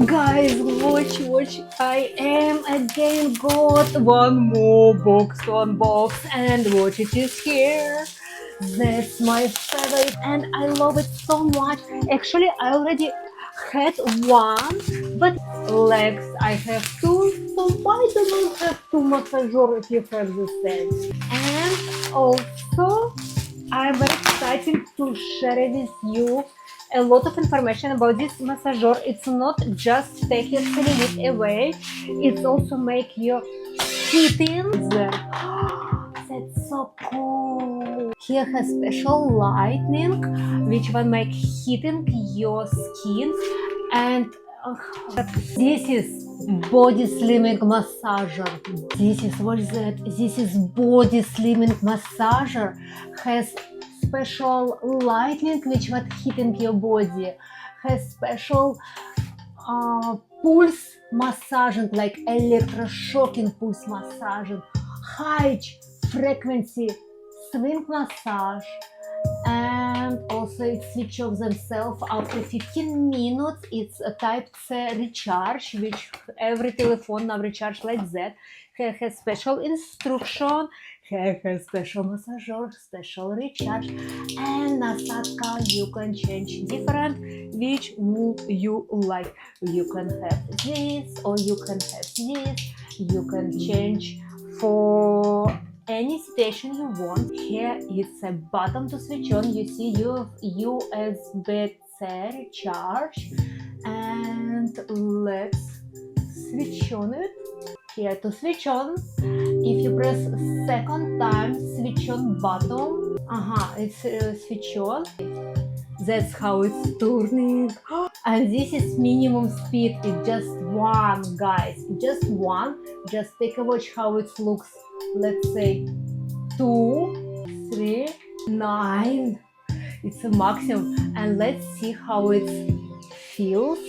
Guys, watch, I am again got one more box to unbox and watch, it is here. That's my favorite and I love it so much. Actually, I already had one, but legs I have two, so why do not have two massager if you have the same? And also, I'm very excited to share with you a lot of information about this massager. It's not just take your cellulite away, it's also make your skin. That's so cool. Here has special lightning which will make heating your skin, and this is body slimming massager. This is what is that? This is body slimming massager. Has special lightning which will heating your body. Has special pulse massaging, like electroshocking pulse massaging, high frequency swing massage, and also it switch off themselves after 15 minutes. It's a type C recharge, which every telephone now recharge like that. Here has special instruction, here has special massager, special recharge, and Nasatka you can change different which move you like. You can have this or you can have this. You can change for any situation you want. Here it's a button to switch on. You see you have USB-C recharge, and let's switch on it. Here to switch on, if you press second time switch on button, it's switch on. That's how it's turning. And this is minimum speed. It's just one, guys, just one. Just take a watch how it looks. Let's say 2, 3, 9. It's a maximum, and let's see how it feels.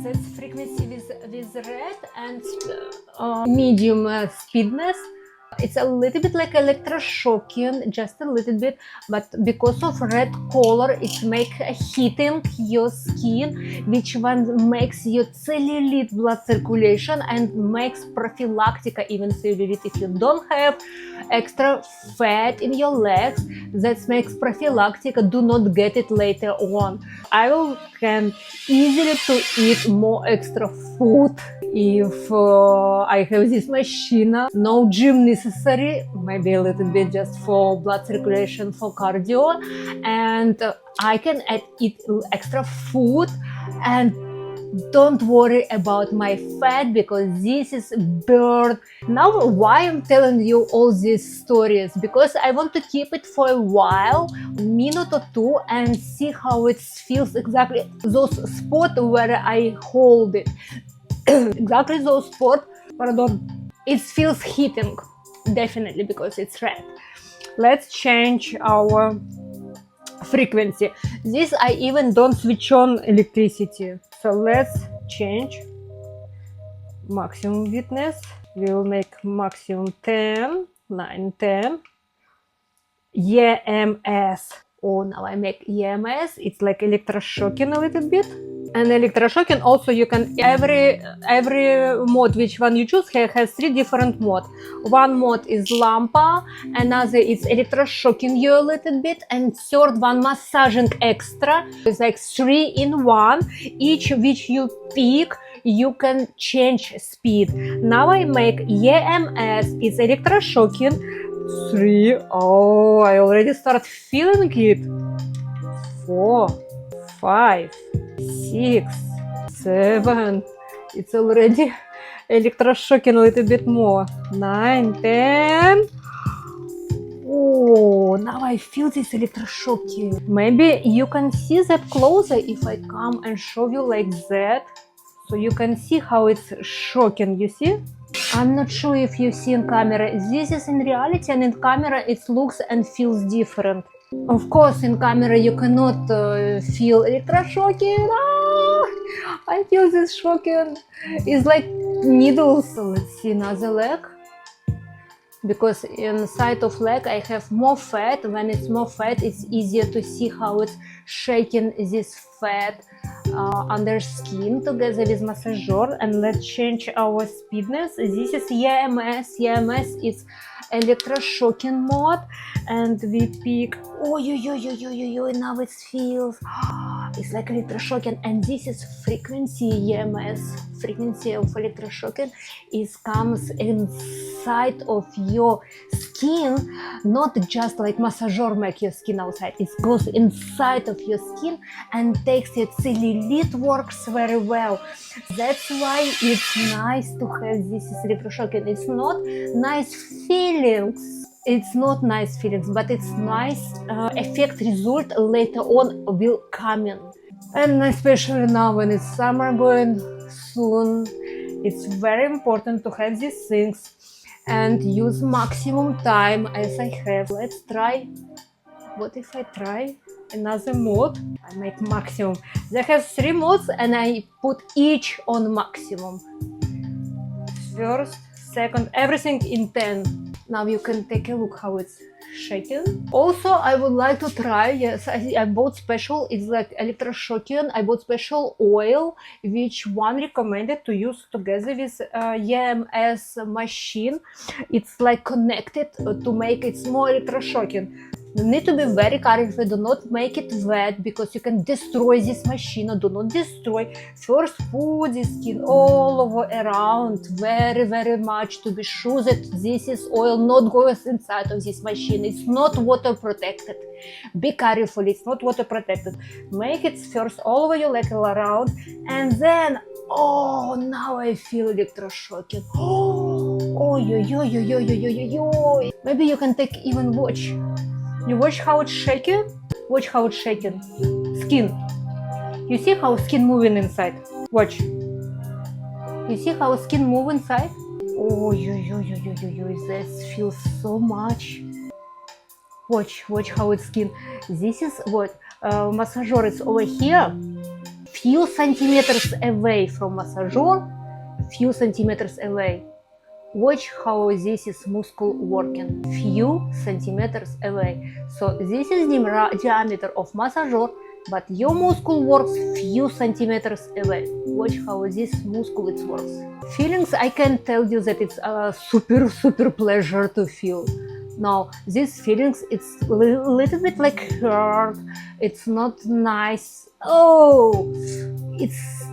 That's frequency with red and medium speedness. It's a little bit like electroshocking, just a little bit, but because of red color, it makes heating your skin, which one makes your cellulite blood circulation and makes prophylactic even cellulite. If you don't have extra fat in your legs, that makes prophylactic. Do not get it later on. I can easily to eat more extra food if I have this machine. No gym necessary, maybe a little bit just for blood circulation, for cardio, and I can eat extra food and don't worry about my fat, because this is burn. Now why I'm telling you all these stories? Because I want to keep it for a while, minute or two, and see how it feels exactly. Those spots where I hold it, exactly those spots, it feels heating, definitely, because it's red. Let's change our frequency. This I even don't switch on electricity. So let's change maximum witness. We'll make maximum 10, 9, 10. EMS. Oh, now I make EMS. It's like electroshocking a little bit. And electroshocking also, you can every mode which one you choose here has 3 different modes. One mode is lampa, another is electroshocking you a little bit, and third one massaging extra. It's like 3 in 1. Each which you pick, you can change speed. Now I make EMS. It's electroshocking 3. Oh, I already start feeling it. 4, 5, 6, 7. It's already electroshocking a little bit more. 9, 10. Oh, now I feel this electroshocking. Maybe you can see that closer if I come and show you like that, so you can see how it's shocking. You see? I'm not sure if you see in camera. This is in reality, and in camera it looks and feels different. Of course, in camera you cannot feel electroshocking. I feel this shocking. It's like needles. So let's see another leg. Because inside of leg I have more fat. When it's more fat, it's easier to see how it's shaking this fat under skin together with massager. And let's change our speedness. This is EMS. EMS is electroshocking mode, and we pick, oh, now it feels, it's like electroshocking. And this is frequency EMS. Frequency of electroshocking is comes inside of your skin, not just like massager make your skin outside. It goes inside of your skin and takes it silly. It works very well. That's why it's nice to have this electroshocking. It's not nice feelings. It's not nice feelings, but it's nice effect result later on will come in. And especially now when it's summer going soon, it's very important to have these things and use maximum time as I have. Let's try. What if I try another mode? I make maximum. They have 3 modes and I put each on maximum. First, second, everything in 10. Now you can take a look how it's shaking. Also, I would like to try, yes, I bought special, it's like electroshocking. I bought special oil, which one recommended to use together with EMS machine. It's like connected to make it more electroshocking. You need to be very careful. Do not make it wet because you can destroy this machine. Do not destroy. First, put the skin all over around very much to be sure that this is oil not goes inside of this machine. It's not water protected. Be careful. It's not water protected. Make it first all over your leg all around, and then, oh, now I feel electroshocking. Oh, yo. Maybe you can take even watch. You watch how it's shaking? Watch how it's shaking. Skin. You see how skin moving inside? Watch. You see how skin move inside? Oh, this feels so much. Watch how it's skin. This is what massager is over here. Few centimeters away from massager. Few centimeters away. Watch how this is muscle working, few centimeters away. So this is the diameter of massager, but your muscle works few centimeters away. Watch how this muscle it works. Feelings, I can tell you that it's a super pleasure to feel. Now, these feelings, it's a little bit like hurt. It's not nice. Oh, it's.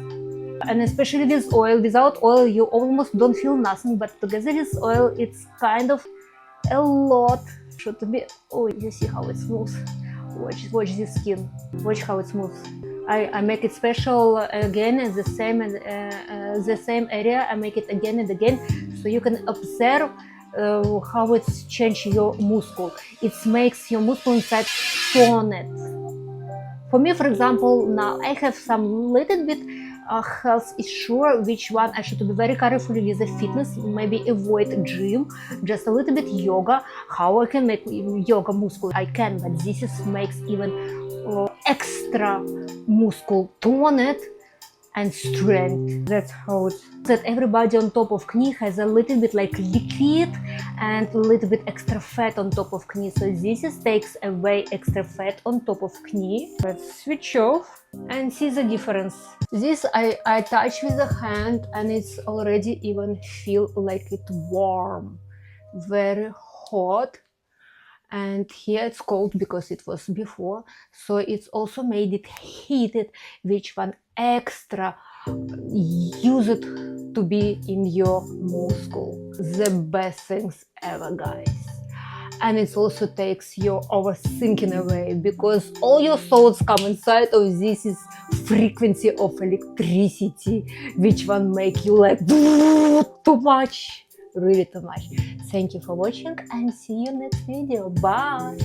And especially with oil, without oil you almost don't feel nothing, but together with oil it's kind of a lot. Should be, oh, you see how it's smooth. Watch the skin. Watch how it's smooth. I make it special again in the same area. I make it again and again so you can observe how it's changing your muscle. It makes your muscle inside toned. For me, for example, now I have some little bit health issue, which one I should be very careful with the fitness, maybe avoid gym, just a little bit yoga. How I can make yoga muscle? I can, but this is makes even extra muscle toned and strength. That's how it's that everybody on top of knee has a little bit like liquid and a little bit extra fat on top of knee. So this is takes away extra fat on top of knee. Let's switch off and see the difference. This I touch with the hand and it's already even feel like it warm, very hot. And here it's cold because it was before, so it's also made it heated, which one extra use it to be in your muscle. The best things ever, guys. And it also takes your overthinking away, because all your thoughts come inside of this is frequency of electricity, which one make you like too much. Really too much. Thank you for watching and see you next video. Bye.